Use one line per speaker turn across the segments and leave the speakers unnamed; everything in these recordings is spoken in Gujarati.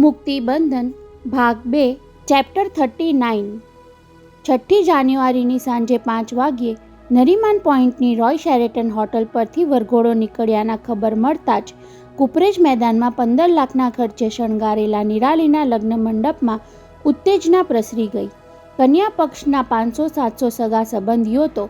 મુક્તિબંધન ભાગ 2 ચેપ્ટર 39। 6 જાન્યુઆરીની સાંજે 5 વાગ્યે નરીમાન પોઈન્ટની રોય શેરેટન હોટલ પરથી વરઘોડો નીકળ્યાના ખબર મળતા જ કુપરેજ મેદાનમાં 15 લાખના ખર્ચે શણગારેલા નિરાલીના લગ્ન મંડપમાં ઉત્તેજના પ્રસરી ગઈ। કન્યા પક્ષના 500-700 સગા સંબંધીઓ તો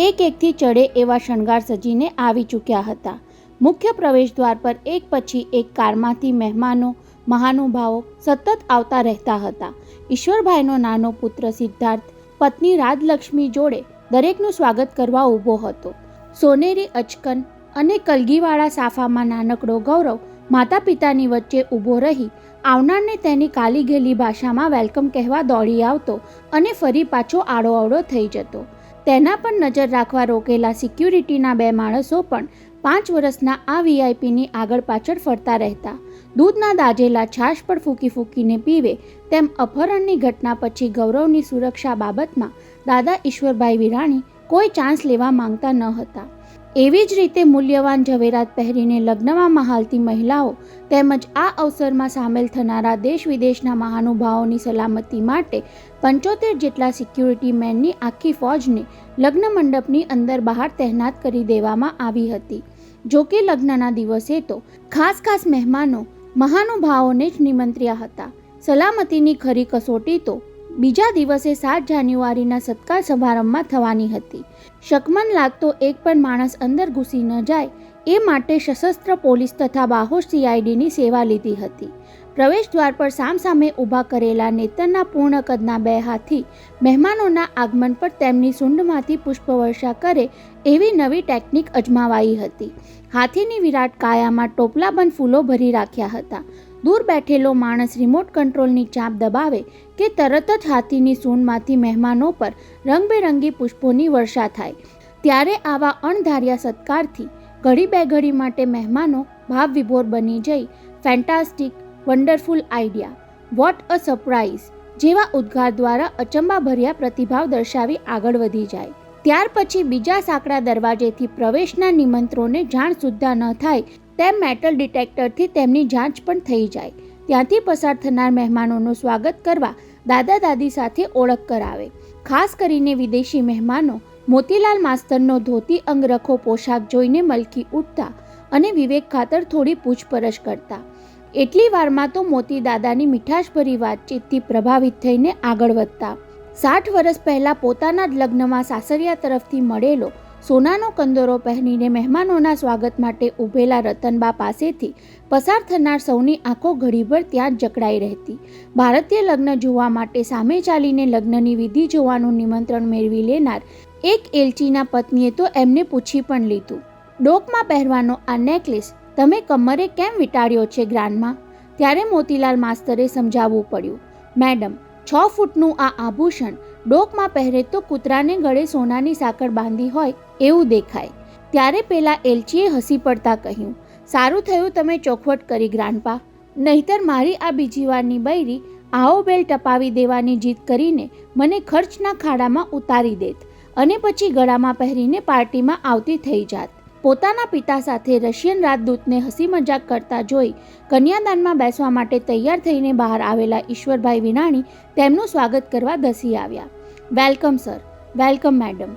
એકથી ચડે એવા શણગાર સજીને આવી ચૂક્યા હતા। મુખ્ય પ્રવેશદ્વાર પર એક પછી એક કારમાંથી મહેમાનો મહાનુભાવો સતત આવતા રહેતા હતા। ઈશ્વરભાઈનો નાનો પુત્ર સિદ્ધાર્થ પત્ની રાજલક્ષ્મી જોડે દરેકનું સ્વાગત કરવા ઊભો હતો। સોનેરી અચકન અને કલગીવાળા સાફામાં નાનકડો ગૌરવ માતા પિતાની વચ્ચે ઊભો રહી આવનારને તેની કાલી ગેલી ભાષામાં વેલકમ કહેવા દોડી આવતો અને ફરી પાછો આડોઅવળો થઈ જતો। તેના પર નજર રાખવા રોકેલા સિક્યુરિટીના 2 માણસો પણ 5 વર્ષના આ વીઆઈપીની આગળ પાછળ ફરતા રહેતા। દૂધના દાજેલા છાશ પર ફૂંકીને પીવે તેમ અપહરણની ઘટના પછી ગૌરવની સુરક્ષા બાબતમાં દાદા ઈશ્વરભાઈ વિરાણી કોઈ ચાન્સ લેવા માંગતા ન હતા। એવી જ રીતે મૂલ્યવાન ઝવેરાત પહેરીને લગ્નમાં મહાલતી મહિલાઓ તેમજ આ અવસરમાં સામેલ થનારા દેશ વિદેશના મહાનુભાવોની સલામતી માટે 75 જેટલા સિક્યુરિટી મેનની આખી ફોજને લગ્ન મંડપની અંદર બહાર તહેનાત કરી દેવામાં આવી હતી। જો કે લગ્નના દિવસે તો ખાસ મહેમાનો મહાનુભાવોને જ નિમંત્ર્યા હતા। સલામતીની ખરી કસોટી તો બીજા દિવસે 7 જાન્યુઆરીના સત્કાર સમારંભમાં થવાની હતી। શકમન લાગતો એક પણ માણસ અંદર ઘૂસી ન જાય એ માટે સશસ્ત્ર પોલીસ તથા બાહોશ સીઆઈડીની સેવા લીધી હતી। પ્રવેશદ્વાર પર સામસામે ઊભા કરેલા નેતરના પૂર્ણ કદના 2 હાથી મહેમાનોના આગમન પર તેમની સૂંઢમાંથી પુષ્પવર્ષા કરે એવી નવી ટેકનિક અજમાવાઈ હતી। હાથીની વિરાટ કાયામાં ટોપલાબંધ ફૂલો ભરી રાખ્યા હતા। દૂર બેઠેલો માણસ રિમોટ કંટ્રોલની ચાંપ દબાવે કે તરત જ હાથીની સૂંઢમાંથી મહેમાનો પર રંગબેરંગી પુષ્પોની વર્ષા થાય। ત્યારે આવા અણધાર્યા સત્કારથી ઘડી બે ઘડી માટે મહેમાનો ભાવ વિભોર બની જઈ fantastic, wonderful idea, what a surprise જેવા ઉદ્ગાર દ્વારા અચંબાભર્યા પ્રતિભાવ દર્શાવી આગળ વધી જાય। ત્યાર પછી બીજા સાંકડા દરવાજેથી પ્રવેશના નિમંત્રણોને જાણ સુદ્ધા ન થાય તેમ મેટલ ડિટેક્ટરથી તેમની જાંચ પણ થઈ જાય। ત્યાંથી પસાર થનાર મહેમાનોનું સ્વાગત કરવા દાદા દાદી સાથે ઓળખ કરાવે। ખાસ કરીને વિદેશી મહેમાનો મોતીલાલ માસ્તરનો ધોતી અંગરખો પોશાક જોઈને મલકી ઉઠતા અને વિવેક ખાતર થોડી પૂછપરછ કરતા। એટલી વારમાં તો મોતી દાદાની મીઠાશભરી વાતચીતથી પ્રભાવિત થઈને આગળ વધતા। 60 વર્ષ પહેલાં પોતાના જ લગ્નમાં સાસરિયા તરફથી મળેલો સોનાનો કંદોરો પહેરીને મહેમાનોના સ્વાગત માટે ઊભેલા રતનબા પાસેથી પસાર થનાર સૌની આંખો ઘડીભર ત્યાં જ જકડાઈ રહેતી। ભારતીય લગ્ન જોવા માટે સામે ચાલીને લગ્નની વિધિ જોવાનું નિમંત્રણ મેળવી લેનાર એક એલચીના પત્નીએ તો એમને પૂછી પણ લીધું, ડોકમાં પહેરવાનો આ નેકલેસ તમે કમરે કેમ વીંટાળ્યો છે ગ્રાન્ડમાં? ત્યારે મોતીલાલ માસ્તરે સમજાવવું પડ્યું, મેડમ 6 ફૂટનું આ આભૂષણ ડોકમાં પહેરે તો કૂતરાને ગળે સોનાની સાંકળ બાંધી હોય એવું દેખાય। ત્યારે પેલા એલચીએ હસી પડતા કહ્યું, સારું થયું તમે ચોખવટ કરી ગ્રાન્ડપા, નહીતર મારી આ બીજી વારની બૈરી આવો બેલ ટપાવી દેવાની જીદ કરીને મને ખર્ચના ખાડામાં ઉતારી દેત અને પછી ગળામાં પહેરીને પાર્ટીમાં આવતી થઈ જાત। પોતાના પિતા સાથે રશિયન રાજદૂતને હસી મજાક કરતા જોઈ કન્યાદાનમાં બેસવા માટે તૈયાર થઈને બહાર આવેલા ઈશ્વરભાઈ વિરાણી તેમનું સ્વાગત કરવા ધસી આવ્યા। Welcome sir, welcome madam,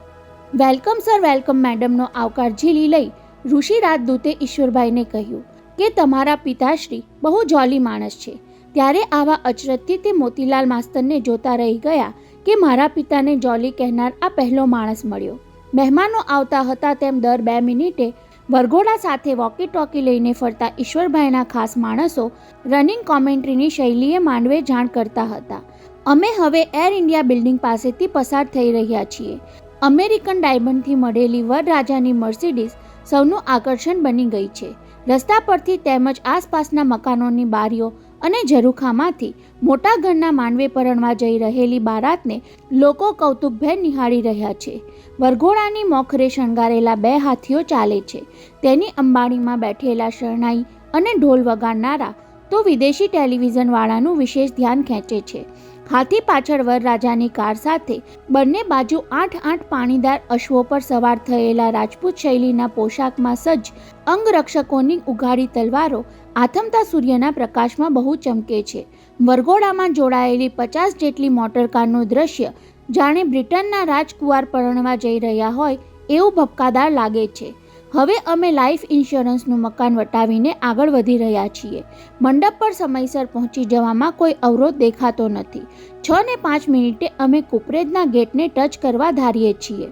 welcome sir, welcome મેડમનો આવકાર ઝીલી લઈ ઋષિ રાજદૂતે ઈશ્વરભાઈને કહ્યું કે તમારા પિતાશ્રી બહુ જોલી માણસ છે। ત્યારે આવા અચરજથી તે મોતીલાલ માસ્તરને જોતા રહી ગયા કે મારા પિતાને જોલી કહેનાર આ પહેલો માણસ મળ્યો। મહેમાનો આવતા હતા તેમ દર 2 મિનિટે વરઘોડા સાથે વોકી ટોકી લઈને ફરતા ઈશ્વરભાઈના ખાસ માણસો રનિંગ કોમેન્ટ્રીની શૈલીએ માંડવે જાણ કરતા હતા, અમે હવે એર ઇન્ડિયા બિલ્ડિંગ પાસેથી પસાર થઈ રહ્યા છીએ। અમેરિકન ડાયમંડથી મળેલી વરરાજાની મર્સિડીઝ સૌનું આકર્ષણ બની ગઈ છે। રસ્તા પરથી તેમજ આસપાસના મકાનોની બારીઓ અને ઝરૂખામાંથી મોટા ઘરના માંડવે પરણવા જઈ રહેલી બારાતને લોકો કૌતુકભેર નિહાળી રહ્યા છે। વરઘોડાની મોખરે શણગારેલા 2 હાથીઓ ચાલે છે। તેની અંબાડીમાં બેઠેલા શરણાઈ અને ઢોલ વગાડનારા તો વિદેશી ટેલિવિઝનવાળાનું વિશેષ ધ્યાન ખેંચે છે। હાથી પાછળ વરરાજાની કાર સાથે બંને બાજુ 8 પાણીદાર અશ્વો પર સવાર થયેલા રાજપૂત શૈલીના પોશાકમાં સજ્જ અંગરક્ષકોની ઉઘાડી તલવારો આથમતા સૂર્યના પ્રકાશમાં બહુ ચમકે છે. વરઘોડામાં જોડાયેલી 50 જેટલી મોટરકારનું દ્રશ્ય જાણે બ્રિટનના રાજકુંવર પરણવા જઈ રહ્યા હોય એવું ભપકાદાર લાગે છે. હવે અમે લાઈફ ઇન્સ્યોરન્સનું મકાન વટાવીને આગળ વધી રહ્યા છીએ. મંડપ પર સમયસર પહોંચી જવામાં કોઈ અવરોધ દેખાતો નથી. 6:05 અમે કુપરેજના ગેટને ટચ કરવા ધારીએ છીએ.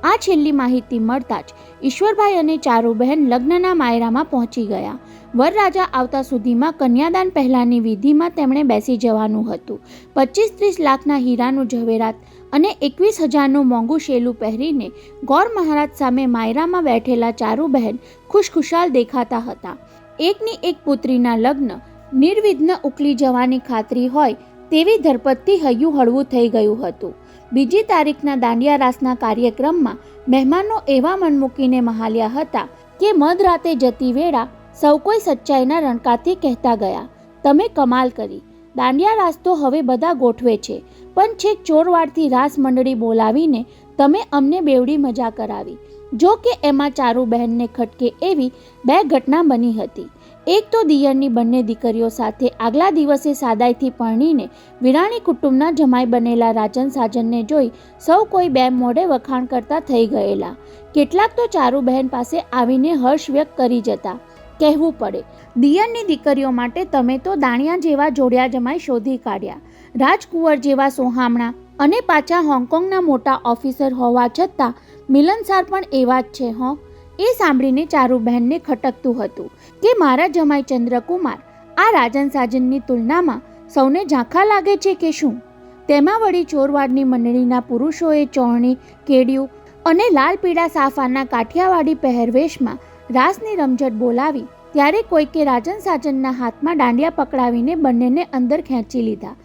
આ છેલ્લી માહિતી મળતા જ ઈશ્વરભાઈ અને ચારુબહેન લગ્નના માયરામાં પહોંચી ગયા. વરરાજા આવતા સુધીમાં કન્યાદાન પહેલાંની વિધિમાં તેમણે બેસી જવાનું હતું. 25-30 લાખના હીરાનું ઝવેરાત અને 21,000નું મોંઘું શેલું પહેરીને ગોર મહારાજ સામે માયરામાં બેઠેલા ચારુબહેન ખુશખુશાલ દેખાતા હતા. એકની એક પુત્રીના લગ્ન નિર્વિઘ્ન ઉકલી જવાની ખાતરી હોય તેવી ધરપતથી હૈયું હળવું થઈ ગયું હતું. બીજી તારીખના દાંડિયા રાસના કાર્યક્રમમાં મહેમાનો એવા મન મૂકીને મહાલ્યા હતા કે મધરાતે જતી વેળા સૌ કોઈ સચ્ચાઈના રણકાથી કહેતા ગયા, તમે કમાલ કરી. દાંડિયા રાસ તો હવે બધા ગોઠવે છે, પણ છેક ચોરવાડથી રાસ મંડળી બોલાવીને તમે અમને બેવડી મજા કરાવી. જો કે એમાં ચારુબહેનને ખટકે એવી 2 ઘટના બની હતી. એક તો દિયરની બંને દીકરીઓ સાથે આગલા દિવસે સાદાઈથી પરણીને વિરાણી કુટુંબના જમાઈ બનેલા રાજન સાજનને જોઈ સૌ કોઈ બે મોઢે વખાણ કરતા થઈ ગયેલા. કેટલાક તો ચારુબહેન પાસે આવીને હર્ષ વ્યક્ત કરી જતા. કહેવું પડે, દિયરની દીકરીઓ માટે તમે તો દાણિયા જેવા જોડિયા જમાઈ શોધી કાઢ્યા. રાજકુંવર જેવા સોહામણા અને પાછા હોંગકોંગના મોટા ઓફિસર હોવા છતાં મિલનસાર પણ એવા જ છે હો. એ સાંભળીને ચારુબહેનને ખટકતું હતું કે મારા જમાઈ ચંદ્રકુમાર આ રાજન સાજનની તુલનામાં સૌને ઝાંખા લાગે છે કે શું? તેમાં વળી ચોરવાડની મંડળીના પુરુષોએ ચોરણી, કેડિયું અને લાલ પીળા સાફાના કાઠિયાવાડી પહેરવેશમાં રાસની રમઝટ બોલાવી ત્યારે કોઈકે રાજન સાજનના હાથમાં દાંડિયા પકડાવીને બંનેને અંદર ખેંચી લીધા.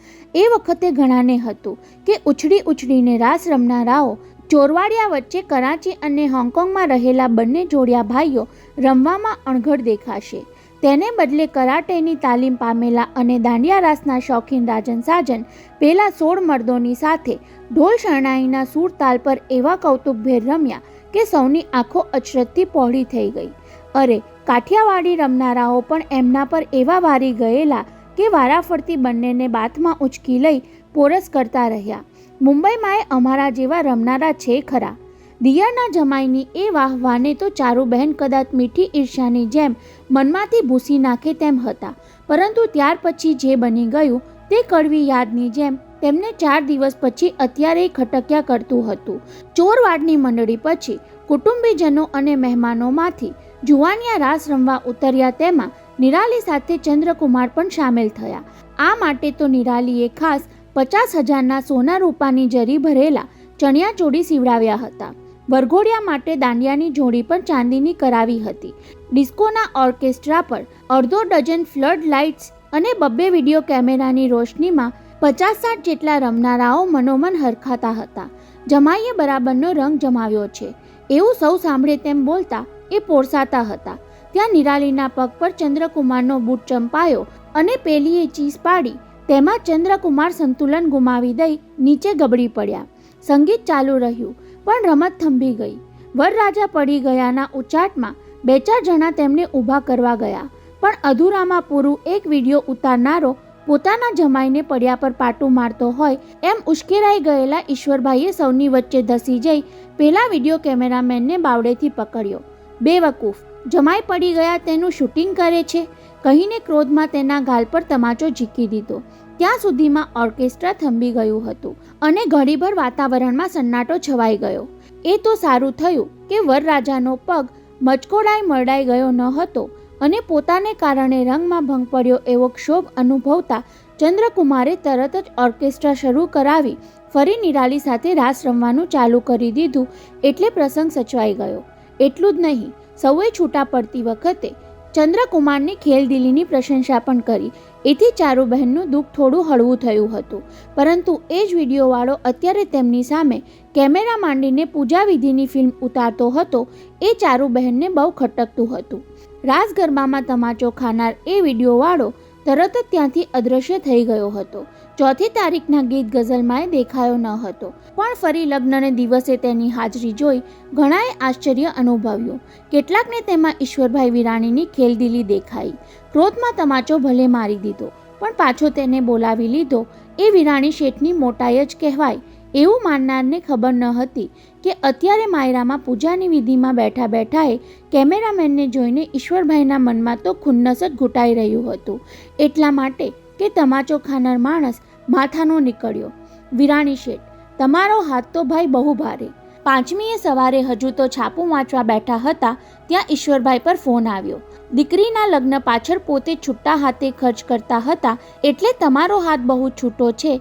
એ વખતે ઘણાને હતું કે ઉછળીને રાસ રમનારાઓ ચોરવાડિયા વચ્ચે કરાચી અને હોંગકોંગમાં રહેલા બંને જોડિયા ભાઈઓ રમવામાં અણઘડ દેખાશે. તેને બદલે કરાટેની તાલીમ પામેલા અને દાંડિયા રાસના શોખીન રાજન સાજન પેલા 16 મર્દોની સાથે ઢોલ શરણાઈના સૂર તાલ પર એવા કૌતુકભેર રમ્યા કે સૌની આંખો અચરજથી પહોળી થઈ ગઈ. અરે, કાઠિયાવાડી રમનારાઓ પણ એમના પર એવા વારી ગયેલા કે વારાફરતી બંનેને બાથમાં ઉંચકી લઈ પોરસ કરતા રહ્યા. મુંબઈમાં અમારા જેવા રમનારા છે ખરા. દિયરના જમાઈની એ વાહવાને તો ચારુબહેન કદાચ મીઠી ઈર્ષ્યાની જેમ મનમાંથી ભૂસી નાખે તેમ હતા, પરંતુ ત્યાર પછી જે બની ગયું તે કડવી યાદની જેમ તેમને 4 દિવસ પછી અત્યારે ખટક્યા કરતું હતું. ચોરવાડની મંડળી પછી કુટુંબીજનો અને મહેમાનોમાંથી જુવાનિયા રાસ રમવા ઉતર્યા. તેમાં નિરાલી સાથે ચંદ્રકુમાર પણ સામેલ થયા. આ માટે તો નિરાલીએ ખાસ 50,000ના સોના રૂપાની જરી ભરેલા ચણિયાચોળી સીવડાવ્યા હતા. વરઘોડિયા માટે દાંડિયાની જોડી પણ ચાંદીની કરાવી હતી. ડિસ્કોના ઓર્કેસ્ટ્રા પર અડધો ડઝન ફ્લડ લાઇટ્સ અને 2 વિડીયો કેમેરાની રોશનીમાં 50-60 જેટલા રમનારાઓ મનોમન હરખાતા હતા. જમાઈએ બરાબરનો રંગ જમાવ્યો છે એવું સૌ સાંભળે તેમ બોલતા એ પોરસાતા હતા. ત્યાં નિરાલીના પગ પર ચંદ્રકુમારનો બૂટ ચંપાયો અને પેલીએ ચીસ પાડી તેમાં ચંદ્રકુમાર સંતુલન ગુમાવી દઈ નીચે ગબડી પડ્યા. સંગીત ચાલુ રહ્યું પણ રમત થંભી ગઈ. વરરાજા પડી ગયાના ઉચાટમાં 2-4 જણા તેમને ઊભા કરવા ગયા, પણ અધૂરામાં પૂરું એક વિડીયો ઉતારનારો પોતાના જમાઈને પડ્યા પર પાટું મારતો હોય એમ ઉશ્કેરાઈ ગયેલા ઈશ્વરભાઈએ સૌની વચ્ચે ધસી જઈ પેલા વિડીયો કેમેરામેનને બાવડેથી પકડ્યો. બેવકૂફ, જમાઈ પડી ગયા તેનું શૂટિંગ કરે છે કહીને ક્રોધમાં તેના ગાલ પર તમાચો ઝીકી દીધો. ત્યાં સુધીમાં ઓર્કેસ્ટ્રા થંભી ગયું હતું અને ઘડીભર વાતાવરણમાં સન્નાટો છવાઈ ગયો. એ તો સારું થયું કે વરરાજાનો પગ મચકોડાઈ મરડાઈ ગયો ન હતો અને પોતાને કારણે રંગમાં ભંગ પડ્યો એવો ક્ષોભ અનુભવતા ચંદ્રકુમારે તરત જ ઓર્કેસ્ટ્રા શરૂ કરાવી ફરી નિરાલી સાથે રાસ રમવાનું ચાલુ કરી દીધું. એટલે પ્રસંગ સચવાઈ ગયો. એટલું જ નહીં, સૌએ છૂટા પડતી વખતે ચંદ્રકુમારની ખેલદિલીની પ્રશંસા પણ કરી. એથી ચારુબહેનનું દુઃખ થોડું હળવું થયું હતું. પરંતુ એ જ વિડીયોવાળો અત્યારે તેમની સામે કેમેરા માંડીને પૂજા વિધિની ફિલ્મ ઉતારતો હતો એ ચારુબહેનને બહુ ખટકતું હતું. રાસ ગરબામાં તમાચો ખાનાર એ વિડીયોવાળો તરત જ ત્યાંથી અદૃશ્ય થઈ ગયો હતો. ચોથી તારીખના ગીત ગઝલમાં દેખાયો ન હતો, પણ ફરી લગ્નને દિવસે તેની હાજરી જોઈ ઘણાએ આશ્ચર્ય અનુભવ્યું. કેટલાકને તેમાં ઈશ્વરભાઈ વિરાણીની ખેલદિલી દેખાઈ. ક્રોધમાં તમાચો ભલે મારી દીધો, પણ પાછો તેને બોલાવી લીધો એ વિરાણી શેઠની મોટાઈ જ કહેવાય. એવું માનનારને ખબર ન હતી કે અત્યારે માયરામાં પૂજાની વિધિમાં બેઠા બેઠાએ કેમેરામેનને જોઈને ઈશ્વરભાઈના મનમાં તો ખુન્નસ જ ઘૂંટાઈ રહ્યું હતું. એટલા માટે કે તમાચો ખાનાર માણસ માથાનો નીકળ્યો. વિરાણી શેઠ, તમારો હાથ તો ભાઈ બહુ ભારે. 5મીએ સવારે હજુ તો છાપું વાંચવા બેઠા હતા ત્યાં ઈશ્વરભાઈ પર ફોન આવ્યો. દીકરીના લગ્ન પાછળ પોતે છૂટા હાથે ખર્ચ કરતા હતા એટલે તમારો હાથ બહુ છૂટો છે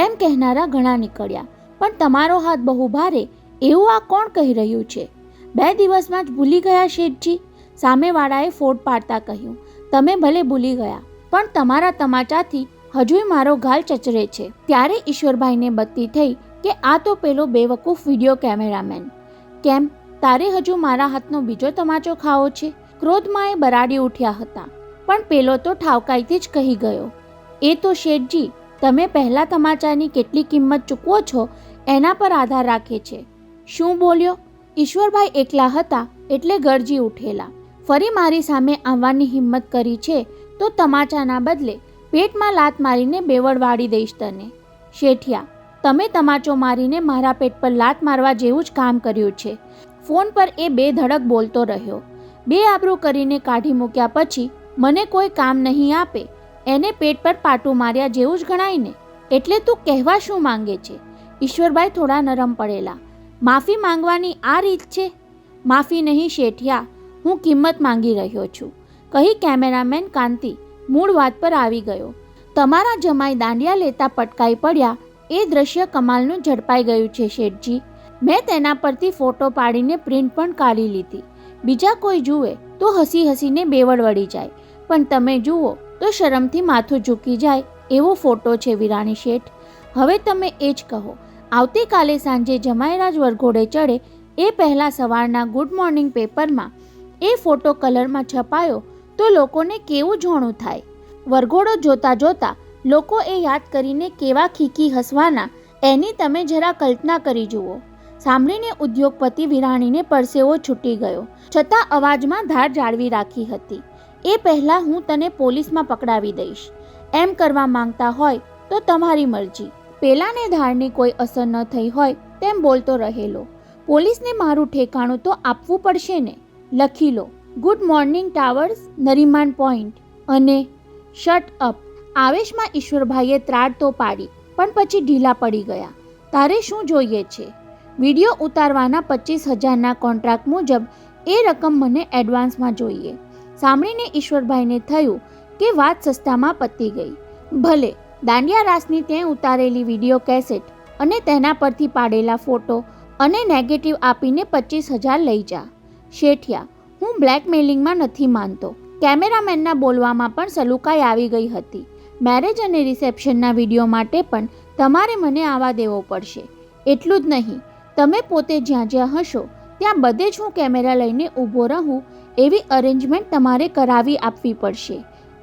એમ કહેનારા ઘણા નીકળ્યા. પણ તમારો હાથ બહુ ભારે એવું આ કોણ કહી રહ્યું છે? 2 દિવસમાં જ ભૂલી ગયા શેઠજી? સામેવાળાએ ફોડ પાડતા કહ્યું. તમે ભલે ભૂલી ગયા, પણ તમારા તમાચાથી હજુય મારો ગાલ ચચરે છે. ત્યારે ઈશ્વરભાઈને બત્તી થઈ કે આ તો પેલો બેવકૂફ વિડીયો કેમેરામેન. કેમ, તારે હજુ મારા હાથનો બીજો તમાચો ખાવો છે? ક્રોધમાં એ બરાડી ઉઠ્યા હતા, પણ પેલો તો ઠાવકાઈથી જ કહી ગયો. એ તો શેઠજી, તમે પહેલા તમાચાની કેટલી કિંમત ચૂકવો છો એના પર આધાર રાખે છે. શું બોલ્યો? ઈશ્વરભાઈ એકલા હતા એટલે ગરજી ઉઠેલા. ફરી મારી સામે આવવાની હિંમત કરી છે તો તમાચાના બદલે પેટમાં લાત મારીને બેવડ વાળી દઈશ તને. શેઠિયા, તમે તમાચો મારીને મારા પેટ પર લાત મારવા જેવું જ કામ કર્યું છે. ફોન પર એ બે ધડક બોલતો રહ્યો. બે આબરૂ કરીને કાઢી મૂક્યા પછી મને કોઈ કામ નહીં આપે એને પેટ પર પાટું માર્યા જેવું જ ગણાય ને. એટલે તું કહેવા શું માંગે છે? ઈશ્વરભાઈ થોડા નરમ પડેલા. માફી માંગવાની આ રીત છે? માફી નહીં શેઠિયા, હું કિંમત માંગી રહ્યો છું, કહી કેમેરામેન કાંતિ મૂળ વાત પર આવી ગયો. તમારા જમાઈ દાંડિયા લેતા પટકાઈ પડ્યા એ દ્રશ્ય કમાલનું ઝડપાઈ ગયું છે શેઠજી. મેં તેના પરથી ફોટો પાડીને પ્રિન્ટ પણ કાઢી લીધી. બીજા કોઈ જુએ તો હસી હસીને બેવડ વળી જાય, પણ તમે જુઓ તો શરમથી માથું ઝૂકી જાય એવો ફોટો છે વિરાણી શેઠ. હવે તમે એ જ કહો, આવતીકાલે સાંજે જમાઈરાજ વરઘોડે ચડે એ પહેલાં સવારના ગુડ મોર્નિંગ પેપરમાં એ ફોટો કલરમાં છપાયો તો લોકોને કેવું જોણું થાય? વરઘોડો જોતા જોતા લોકો એ યાદ કરીને કેવા ખીકી હસવાના એની તમે જરા કલ્પના કરી જુઓ. સાંભળીને ઉદ્યોગપતિ વિરાણીને પરસેવો છૂટી ગયો, છતાં અવાજમાં ધાર જાળવી રાખી હતી. એ પહેલાં હું તને પોલીસમાં પકડાવી દઈશ. એમ કરવા માંગતા હોય તો તમારી મરજી. પેલાને ધારની કોઈ અસર ન થઈ હોય તેમ બોલતો રહેલો. પોલીસને મારું ઠેકાણું તો આપવું પડશે ને. લખી લો, good morning towers, Nariman point અને શટ અપ. આવેશમાં ઈશ્વરભાઈએ ત્રાડ તો પાડી, પણ પછી ઢીલા પડી ગયા. તારે શું જોઈએ છે? વિડીયો ઉતારવાના 25,000ના કોન્ટ્રાક્ટ મુજબ એ રકમ મને એડવાન્સમાં જોઈએ. સાંભળીને ઈશ્વરભાઈને થયું કે વાત સસ્તામાં પતી ગઈ. ભલે, દાંડિયા રાસની તે ઉતારેલી વિડીયો કેસેટ અને તેના પરથી પાડેલા ફોટો અને નેગેટિવ આપીને 25,000 લઈ જા. શેઠિયા, હું બ્લેકમેલિંગમાં નથી માનતો. કેમેરામેનના બોલવામાં પણ સલુકાઈ આવી ગઈ હતી. મેરેજ અને રિસેપ્શનના વિડીયો માટે પણ તમારે મને આવવા દેવો પડશે. એટલું જ નહીં, તમે પોતે જ્યાં જ્યાં હશો ત્યાં બધે જ હું કેમેરા લઈને ઊભો રહું એવી અરેન્જમેન્ટ તમારે કરાવી આપવી પડશે.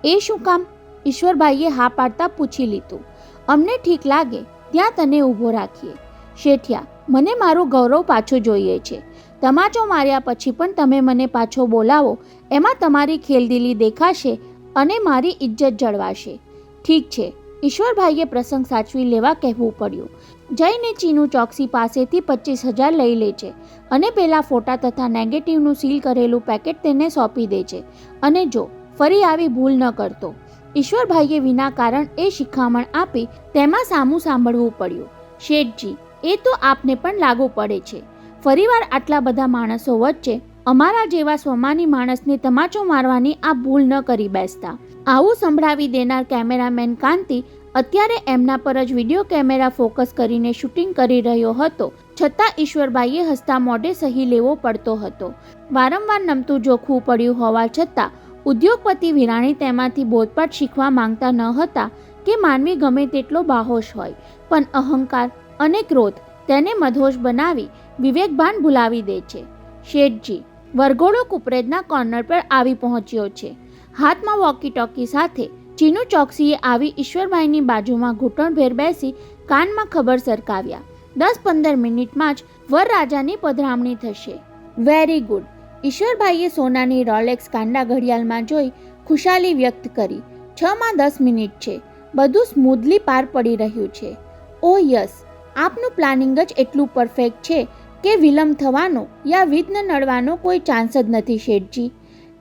એ શું કામ? ઈશ્વરભાઈએ હા પાડતા પૂછી લીધું. અમને ઠીક લાગે ત્યાં તને ઊભો રાખીએ. શેઠિયા, મને મારું ગૌરવ પાછું જોઈએ છે. તમાચો માર્યા પછી પણ તમે મને પાછો બોલાવો એમાં તમારી ખેલદિલી દેખાશે અને મારી ઇજ્જત જળવાશે. ઠીક છે, ઈશ્વરભાઈએ પ્રસંગ સાચવી લેવા કહેવું પડ્યું. જઈને ચીનુ ચોકસી પાસેથી 25,000 લઈ લે છે અને પેલા ફોટા તથા નેગેટિવનું સીલ કરેલું પેકેટ તેને સોંપી દે છે. અને જો ફરી આવી ભૂલ ન કરતો. ઈશ્વરભાઈએ વિના કારણ એ શિખામણ આપી તેમાં સામું સાંભળવું પડ્યું. શેઠજી, એ તો આપને પણ લાગુ પડે છે. ફરીવાર આટલા બધા માણસો વચ્ચે અમારા જેવા સ્વમાની માણસને તમાચો મારવાની આ ભૂલ ન કરી બેસતા. આવું સંભળાવી દેનાર કેમેરામેન કાંતિ અત્યારે એમના પર જ વિડીયો કેમેરા ફોકસ કરીને શૂટિંગ કરી રહ્યો હતો, છતાં ઈશ્વરભાઈએ હસતા મોઢે સહી લેવો પડતો હતો. વારંવાર નમતું જોખવું પડ્યું હોવા છતાં ઉદ્યોગપતિ વિરાણી તેમાંથી બોધપાઠ શીખવા માંગતા ન હતા કે માનવી ગમે તેટલો બાહોશ હોય, પણ અહંકાર અને ક્રોધ તેને મધોશ બનાવી વિવેકભાન ભૂલાવી દે છે. શેઠજી, વરઘોડો કુપરેજના કોર્નર પર આવી પહોંચ્યો છે. હાથમાં વોકી ટોકી સાથે ચીનુ ચોકસીએ આવી ઈશ્વરભાઈની બાજુમાં ઘૂંટણભેર બેસી કાનમાં ખબર સરકાવ્યા. 10-15 મિનિટમાં જ વરરાજાની પધરામણી થશે. Very good. ઈશ્વરભાઈએ સોનાની રોલેક્સ કાંડા ઘડિયાળમાં જોઈ ખુશાલી વ્યક્ત કરી. 6:10 મિનિટ છે. બધું સ્મૂધલી પાર પડી રહ્યું છે. ઓ યસ, આપનું પ્લાનિંગ જ એટલું પરફેક્ટ છે કે વિલંબ થવાનો યા વિઘ્ન નડવાનો કોઈ ચાન્સ જ નથી શેઠજી.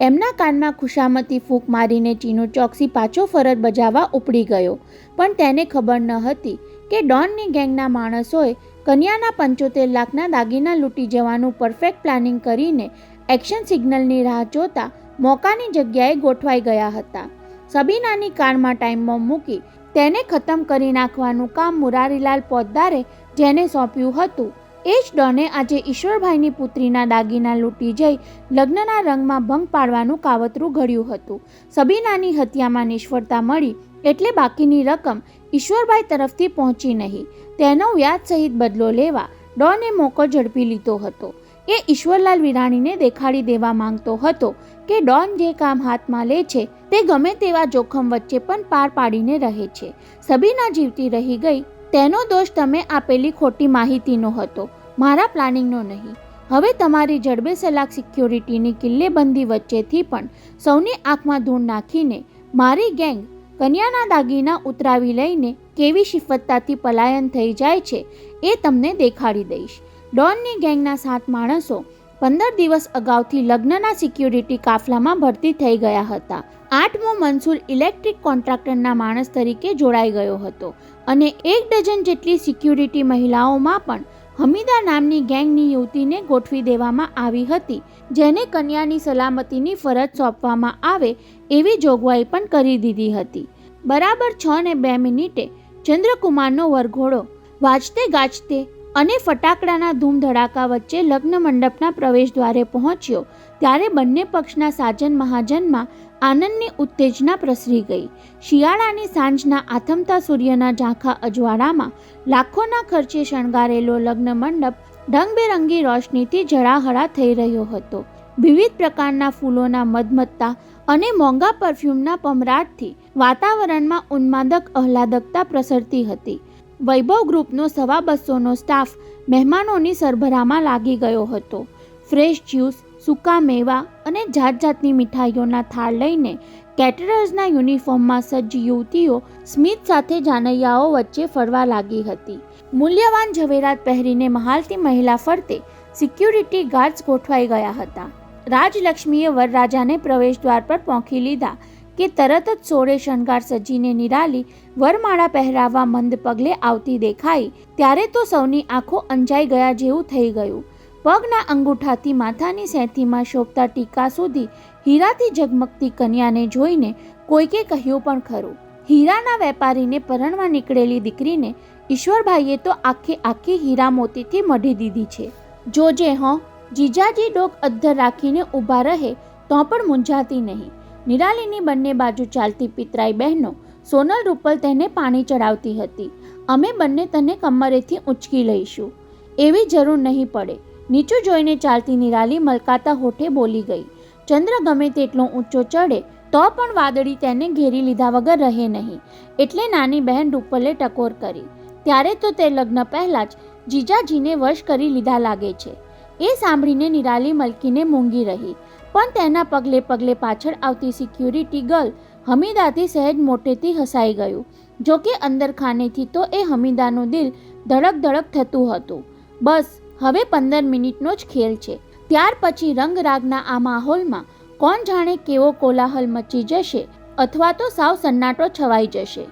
એમના કાનમાં ખુશામતી ફૂંક મારીને ચીનુ ચોકસી પાછો ફરજ બજાવવા ઉપડી ગયો, પણ તેને ખબર ન હતી કે ડોનની ગેંગના માણસોએ કન્યાના 75 લાખના દાગીના લૂંટી જવાનું પરફેક્ટ પ્લાનિંગ કરીને એક્શન સિગ્નલની રાહ જોતા મોકાની જગ્યાએ ગોઠવાઈ ગયા હતા. સબીનાની કારમાં ટાઈમ બોમ્બ મૂકી તેને ખતમ કરી નાખવાનું કામ મુરારીલાલ પોદ્દારે જેને સોંપ્યું હતું એ જ ડોને આજે ઈશ્વરભાઈની પુત્રીના દાગીના લૂંટી જઈ લગ્નના રંગમાં ભંગ પાડવાનું કાવતરું ઘડ્યું હતું. સબીનાની હત્યામાં નિષ્ફળતા મળી એટલે બાકીની રકમ ઈશ્વરભાઈ તરફથી પહોંચી નહીં. તેનો વ્યાજ સહિત બદલો લેવા ડોને મોકો ઝડપી લીધો હતો. એ ઈશ્વરલાલ વિરાણીને દેખાડી દેવા માંગતો હતો કે ડોન જે કામ હાથમાં લે છે તે ગમે તેવા જોખમ વચ્ચે પણ પાર પાડીને રહે છે. સબીના જીવતી રહી ગઈ તેનો દોષ તમે આપેલી ખોટી માહિતીનો હતો, મારા પ્લાનિંગનો નહીં. હવે તમારી જડબે સલાક સિક્યોરિટીની કિલ્લેબંધી વચ્ચેથી પણ સૌની આંખમાં ધૂળ નાખીને મારી ગેંગ કન્યાના દાગીના ઉતરાવી લઈને કેવી શિફ્તતાથી પલાયન થઈ જાય છે એ તમને દેખાડી દઈશ. ડોનની ગેંગના 7 માણસો 15 દિવસ અગાઉથી લગ્નના સિક્યોરિટી કાફલામાં ભરતી થઈ ગયા હતા. 8મો મનસુર ઇલેક્ટ્રિક કોન્ટ્રાક્ટરના માણસ તરીકે જોડાઈ ગયો હતો અને 1 ડઝન જેટલી સિક્યોરિટી મહિલાઓમાં પણ હમીદા નામની ગેંગની યુવતીને ગોઠવી દેવામાં આવી હતી, જેને કન્યાની સલામતીની ફરજ સોંપવામાં આવે એવી જોગવાઈ પણ કરી દીધી હતી. બરાબર 6:02 મિનિટે ચંદ્રકુમારનો વરઘોડો વાજતે ગાજતે અને ફટાકડાના ધૂમ ધડાકા વચ્ચે લગ્ન મંડપના પ્રવેશ દ્વારે પહોંચ્યો ત્યારે બંને પક્ષના સાજન મહાજનમાં આનંદની ઉત્તેજના પ્રસરી ગઈ. શિયાળાની સાંજના આથમતા સૂર્યના ઝાંખા અજવાળામાં લાખોના ખર્ચે શણગારેલો લગ્ન મંડપ રંગબેરંગી રોશનીથી ઝળાહળા થઈ રહ્યો હતો. વિવિધ પ્રકારના ફૂલોના મધમત્તા અને મોંઘા પરફ્યુમના પમરાટથી વાતાવરણમાં ઉન્માદક આહલાદકતા પ્રસરતી હતી. વૈભવ ગ્રુપનો 250નો સ્ટાફ મહેમાનોની સરભરામાં લાગી ગયો હતો. ફ્રેશ જ્યુસ, સૂકા મેવા અને જાતજાતની મીઠાઈઓના થાળ લઈને કેટરર્સના યુનિફોર્મમાં સજ્જ યુવતીઓ સ્મિત સાથે જાનૈયાઓ વચ્ચે ફરવા લાગી હતી. મૂલ્યવાન ઝવેરાત પહેરીને મહાલતી મહિલા ફરતે સિક્યુરિટી ગાર્ડ્સ ગોઠવાઈ ગયા હતા. રાજલક્ષ્મીએ વરરાજાને પ્રવેશદ્વાર પર પહોંચી લીધા કે તરત જ સોળે શણગાર સજીને નિરાલી વરમાળા પહેરાવવા મંદ પગલે આવતી દેખાઈ ત્યારે તો સૌની આંખો અંજાઈ ગયા જેવું થઈ ગયું. પગના અંગૂઠાથી માથાની સેંથીમાં શોભતા ટીકા સુધી હીરાથી ઝગમગતી કન્યાને જોઈને કોઈકે કહ્યું પણ ખરું, હીરાના વેપારીને પરણવા નીકળેલી દીકરીને ઈશ્વરભાઈએ તો આખી હીરા મોતીથી મઢી દીધી છે. જોજે હો, જીજાજી ડોક અદ્ધર રાખીને ઊભા રહે તો પણ મૂંઝાતી નહીં. નિરાલીની બંને બાજુ ચાલતી પિતરાઈ બહેનો સોનલ રૂપલ તેને પાણી ચડાવતી હતી. અમે બંને તને કમરેથી ઊંચકી લઈશું, એવી જરૂર નહીં પડે. નીચું જોઈને ચાલતી નિરાલી મલકાતા હોઠે બોલી ગઈ. ચંદ્ર ગમે તેટલો ઊંચો ચડે તો પણ વાદળી તેને ઘેરી લીધા વગર રહે નહીં, એટલે નાની બહેન રૂપલે ટકોર કરી. ત્યારે તો તે લગ્ન પહેલાં જ જીજાજીને વશ કરી લીધા લાગે છે. એ સાંભળીને નિરાલી મલકીને મૂંગી રહી, પણ તેના પગલે પગલે પાછળ આવતી સિક્યુરિટી ગર્લ હમીદાથી સહેજ મોટેથી હસાઈ ગયું. જોકે અંદર ખાનેથી તો એ હમીદાનું દિલ ધડક ધડક થતું હતું. બસ હવે 15 મિનિટનો જ ખેલ છે. ત્યાર પછી રંગરાગના આ માહોલમાં કોણ જાણે કેવો કોલાહલ મચી જશે અથવા તો સાવ સન્નાટો છવાઈ જશે.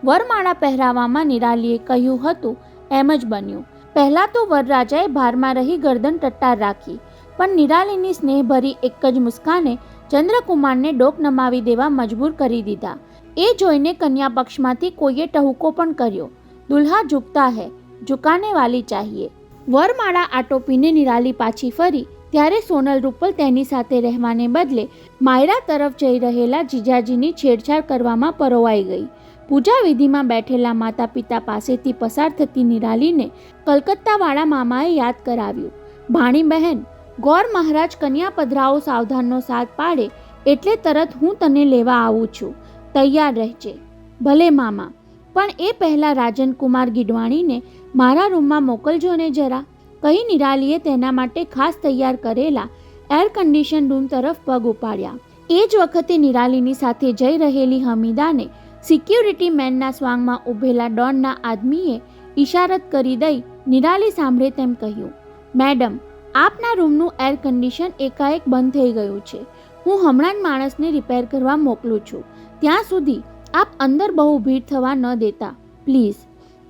વરમાળા પહેરાવામાં નિરાલીએ કહ્યું હતું એમ જ બન્યું. પહેલાં તો વરરાજાએ ભારમાં રહી ગરદન ટટ્ટાર રાખી, પણ નિરાલીની સ્નેહભરી એક જ મુસ્કાને ચંદ્રકુમારને ડોક નમાવી દેવા મજબૂર કરી દીધા. એ જોઈને કન્યા પક્ષમાંથી કોઈએ ટહુકો પણ કર્યો, દુલ્હા ઝુકતા હૈ, ઝુકાને વાલી ચાહીએ. વરમાળા આટોપીને નિરાલી પાછી ફરી ત્યારે સોનલ રૂપલ તેની સાથે રહેવાને બદલે માયરા તરફ જઈ રહેલા જીજાજીની છેડછાડ કરવામાં પરોવાઈ ગઈ. પૂજા વિધિમાં બેઠેલા માતા પિતા પાસેથી પસાર થતી નિરાલીને કલકત્તાવાળા મામાએ યાદ કરાવ્યું, ભાણી બહેન, ગોર મહારાજ કન્યા પધરાઓ સાવધાનનો સાથ પાડે એટલે તરત હું તને લેવા આવું છું. તૈયાર રહેજે. ભલે મામા, પણ એ પહેલાં રાજનકુમાર ગીડવાણીને મારા રૂમમાં મોકલજો ને જરા, કહી નિરાલીએ તેના માટે ખાસ તૈયાર કરેલા એર કન્ડિશન રૂમ તરફ પગ ઉપાડ્યા. એ જ વખતે નિરાલીની સાથે જઈ રહેલી હમીદાને સિક્યુરિટી મેનના સ્વાંગમાં ઊભેલા ડોનના આદમીએ ઇશારત કરી દઈ નિરાલી સાંભળે તેમ કહ્યું, મેડમ, આપના રૂમનું એર કન્ડિશન એકાએક બંધ થઈ ગયું છે. હું હમણાં જ માણસને રિપેર કરવા મોકલું છું. ત્યાં સુધી આપ અંદર બહુ ભીડ થવા ન દેતા, પ્લીઝ.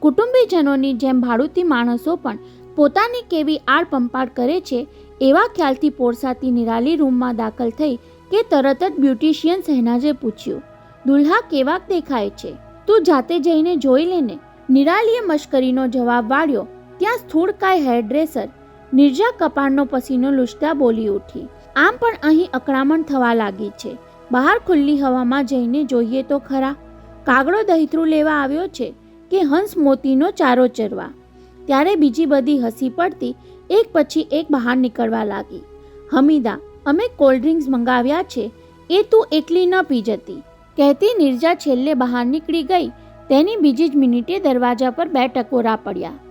કુટુંબીજનોની જેમ ભાડુતી માણસો પણ પોતાની કેવી આડપંપાડ કરે છે એવા ખ્યાલથી પોરસાતી નિરાલી રૂમમાં દાખલ થઈ કે તરત જ બ્યુટિશિયન શહેનાજે પૂછ્યું, દુલ્હા કેવાક દેખાય છે? તું જાતે જઈને જોઈ લેને. નિરાલીએ મશ્કરીનો જવાબ વાળ્યો ત્યાં સ્થૂળકાય હેરડ્રેસર નિર્જા કપાળનો પસીનો લૂછતા બોલી ઉઠી, આમ પણ અહીં અકળામણ થવા લાગી છે. બહાર ખુલ્લી હવામાં જઈને જોઈએ તો ખરા. કાગડો દહીત્રું લેવા આવ્યો છે કે હંસ મોતીનો ચારો ચરવા? ત્યારે બીજી બધી હસી પડતી એક પછી એક બહાર નીકળવા લાગી. હમીદા, અમે કોલ્ડ ડ્રિંક્સ મંગાવ્યા છે, એ તું એકલી ન પી જતી, કહેતી નિર્જા છેલ્લે બહાર નીકળી ગઈ. તેની બીજી જ મિનિટે દરવાજા પર 2 ટકોરા પડ્યા.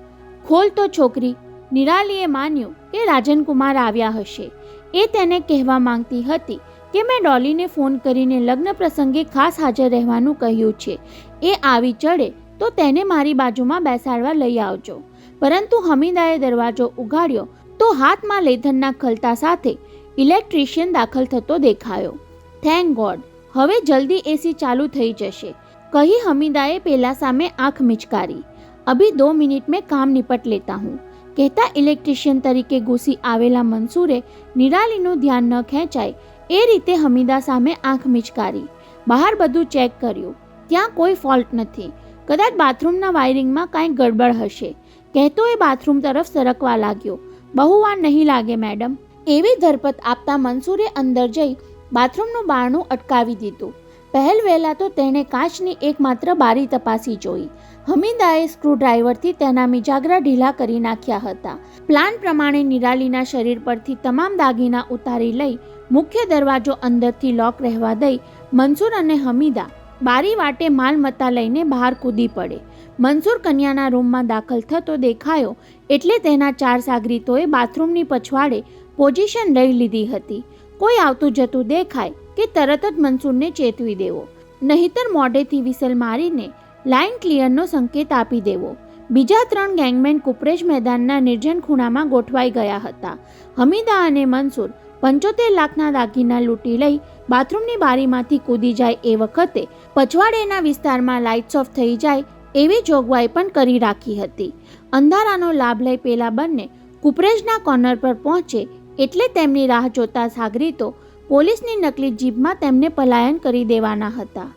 ખોલ તો છોકરી. નિરાલીએ માન્યું કે રાજનકુમાર આવ્યા હશે. એ તેને કહેવા માંગતી હતી કે મેં ડોલીને ફોન કરીને લગ્ન પ્રસંગે ખાસ હાજર રહેવાનું કહ્યું છે. એ આવી ચડે તો તેને મારી બાજુમાં બેસાડવા લઈ આવજો. પરંતુ હમીદાએ દરવાજો ઉઘાડ્યો તો હાથમાં લેધનના ખલતા સાથે ઇલેક્ટ્રિશિયન દાખલ થતો દેખાયો. થેન્ક ગોડ, હવે જલ્દી એસી ચાલુ થઈ જશે, કહી હમીદાએ પેલા સામે આંખ મિચકારી. અભી 2 મિનિટ મેં કામ નિપટ લેતા હું, કહેતા ઇલેક્ટ્રિશિયન તરીકે ઘૂસી આવેલા મંસૂરે નિરાલીનું ધ્યાન ન ખેંચાય એ રીતે હમીદા સામે આંખ મિચકારી. બહાર બધું ચેક કર્યું, ત્યાં કોઈ ફોલ્ટ નથી. કદાચ બાથરૂમના વાયરિંગમાં કાંઈ ગડબડ હશે, કહેતો એ બાથરૂમ તરફ સરકવા લાગ્યો. બહુ વાર નહીં લાગે મેડમ. એવી ધરપત આપતા મંસૂરે અંદર જઈ બાથરૂમનું બારણું અટકાવી દીધું. પહેલ વહેલા તો તેણે કાચની એકમાત્ર બારી તપાસી જોઈ. હમીદાએ સ્ક્રૂડ્રાઈવરથી તેના મિજાગરા ઢીલા કરી નાખ્યા હતા. પ્લાન પ્રમાણે નિરાલીના શરીર પરથી તમામ દાગીના ઉતારી લઈ મુખ્ય દરવાજો અંદરથી લોક રહેવા દઈ મંસૂર અને હમીદા બારી વાટે માલમત્તા લઈને બહાર કૂદી પડે. મંસૂર કન્યાના રૂમમાં દાખલ થતો દેખાયો એટલે તેના 4 સાગરીતોએ બાથરૂમની પછવાડે પોઝિશન લઈ લીધી હતી. કોઈ આવતું જતું દેખાય કે તરત જ મંસૂરને ચેતવી દેવો, નહીતર મોઢેથી વિસલ મારીને લાઇન ક્લિયરનો સંકેત આપી દેવો. બીજા 3 ગેંગમેન કુપરેશ મેદાનના નિર્જન ખૂણામાં ગોઠવાઈ ગયા હતા. હમીદા અને મંસૂર 75 લાખના દાગીના લૂંટી લઈ બાથરૂમની બારીમાંથી કૂદી જાય એ વખતે પછવાડેના વિસ્તારમાં લાઇટ્સ ઓફ થઈ જાય એવી જોગવાઈ પણ કરી રાખી હતી. અંધારાનો લાભ લઈ પેલા બંને કુપરેશના કોર્નર પર પહોંચે એટલે તેમની રાહ જોતા સાગરીતો પોલીસની નકલી જીપમાં તેમને પલાયન કરી દેવાના હતા.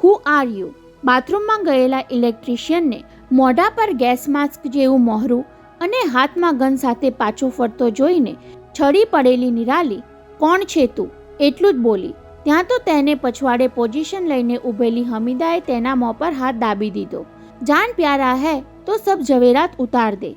Who are you? બાથરૂમમાં ગયેલા ઇલેક્ટ્રિશિયનને મોઢા પર ગેસ માસ્ક જેવું મોહરું અને હાથમાં ગન સાથે પાછો ફરતો જોઈને છડી પડેલી નિરાલી, કોણ છે તું? એટલું જ બોલી. ત્યાં તો તેને પછવાડે પોઝિશન લઈને ઊભેલી હમીદાએ તેના મોં પર હાથ દાબી દીધો. જાન પ્યારા હૈ તો સબ ઝવેરાત ઉતાર દે.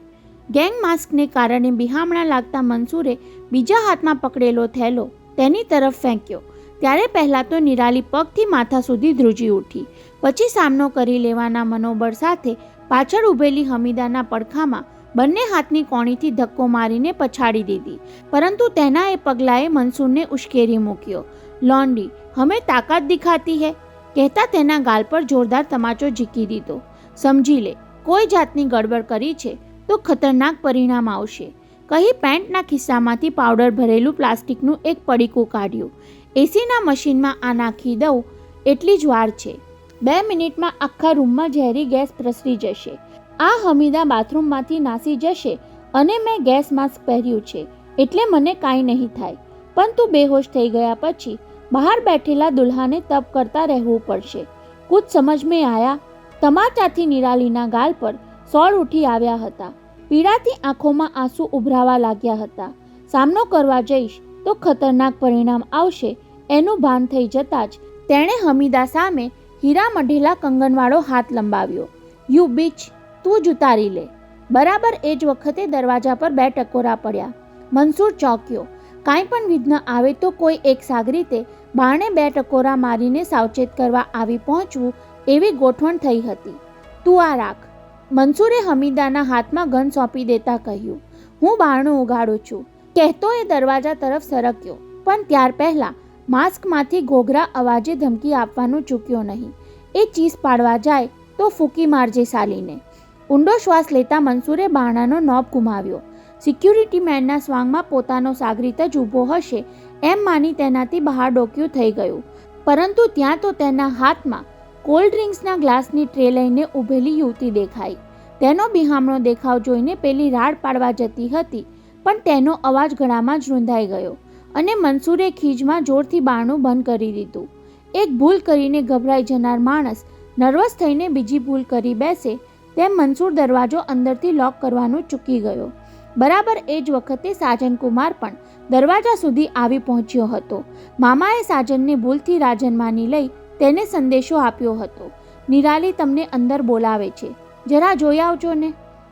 ગેંગ માસ્કને કારણે બિહામણા લાગતા મંસૂરે બીજા હાથમાં પકડેલો થેલો તેની તરફ ફેંક્યો. ત્યારે પહેલાં તો નિરાલી પગથી માથા સુધી ધ્રુજી ઉઠી, પછી સામનો કરી લેવાના મનોબળ સાથે પાછળ ઊભેલી હમીદાના પડખામાં બંને હાથની કોણીથી ધક્કો મારીને પછાડી દીધી. પરંતુ તેના એ પગલાએ મંસૂરને ઉશ્કેરી મૂક્યો. લોન્ડી, હમે તાકાત દિખાતી હૈ, કહેતા તેના ગાલ પર જોરદાર તમાચો ઝીકી દીધો. સમજી લે, કોઈ જાતની ગડબડ કરી છે તો ખતરનાક પરિણામ આવશે, કહી પેન્ટના ખિસ્સામાંથી પાવડર ભરેલું પ્લાસ્ટિકનું એક પડીકું કાઢ્યું. એસીના મશીનમાં આ નાખી દઉં એટલી જ વાર છે. 2 મિનિટમાં આખા રૂમમાં ઝેરી ગેસ પ્રસરી જશે. આ હમીદા બાથરૂમમાંથી નાસી જશે અને મેં ગેસ માસ્ક પહેર્યું છે એટલે મને કાંઈ નહીં થાય. પણ તું બેહોશ થઈ ગયા પછી બહાર બેઠેલા દુલ્હાને તપ કરતા રહેવું પડશે. કુછ સમજ મેં આયા? તમાચાથી નિરાલીના ગાલ પર સોળ ઉઠી આવ્યા હતા. પીડાથી આંખોમાં આંસુ ઉભરાવા લાગ્યા હતા. સામનો કરવા જઈશ તો ખતરનાક પરિણામ આવશે એનું ભાન થઈ જતાં જ તેણે હમીદા સામે હીરા મઢેલા કંગનવાળો હાથ લંબાવ્યો. યુ બીચ, તું જ ઉતારી લે. બરાબર એ જ વખતે દરવાજા પર 2 ટકોરા પડ્યા. મંસૂર ચોંક્યો. કાંઈ પણ વિઘ્ન આવે તો કોઈ એક સાગરીતે બારણે 2 ટકોરા મારીને સાવચેત કરવા આવી પહોંચવું એવી ગોઠવણ થઈ હતી. તું આ રાખ. મંસૂરે હમીદાના હાથમાં ગન સોંપી દેતા કહ્યું. હું બારણું ઉગાડું છું. કહેતો એ દરવાજા તરફ સરક્યો, પણ ત્યાર પહેલાં માસ્કમાંથી ઘોઘરા અવાજે ધમકી આપવાનું ચૂક્યો નહીં. એ ચીસ પાડવા જાય તો ફૂંકી મારજે સાલીને. ઊંડો શ્વાસ લેતા મંસૂરે બારણાનો નોબ ગુમાવ્યો. સિક્યુરિટી મેનના સ્વાંગમાં પોતાનો સાગરીત જ ઊભો હશે એમ માની તેનાથી બહાર ડોક્યું થઈ ગયું. પરંતુ ત્યાં તો તેના હાથમાં કોલ્ડ ડ્રિંક્સના ગ્લાસની ટ્રે લઈને ઊભેલી યુવતી દેખાઈ. તેનો બિહામણો દેખાવ જોઈને પેલી રાડ પાડવા જતી હતી, પણ તેનો અવાજ ગળામાં જ રૂંધાઈ ગયો અને મંસૂરે ખીજમાં જોરથી બારણું બંધ કરી દીધું. એક ભૂલ કરીને ગભરાઈ જનાર માણસ નર્વસ થઈને બીજી ભૂલ કરી બેસે તેમ મંસૂર દરવાજો અંદરથી લોક કરવાનું ચૂકી ગયો. બરાબર એ જ વખતે સાજન કુમાર પણ દરવાજા સુધી આવી પહોંચ્યો હતો. મામાએ સાજનને ભૂલથી રાજન માની લઈ તેને સંદેશો આપ્યો હતો. નિરાલી તમને અંદર બોલાવે છે, જરા જોઈ આવજો ને.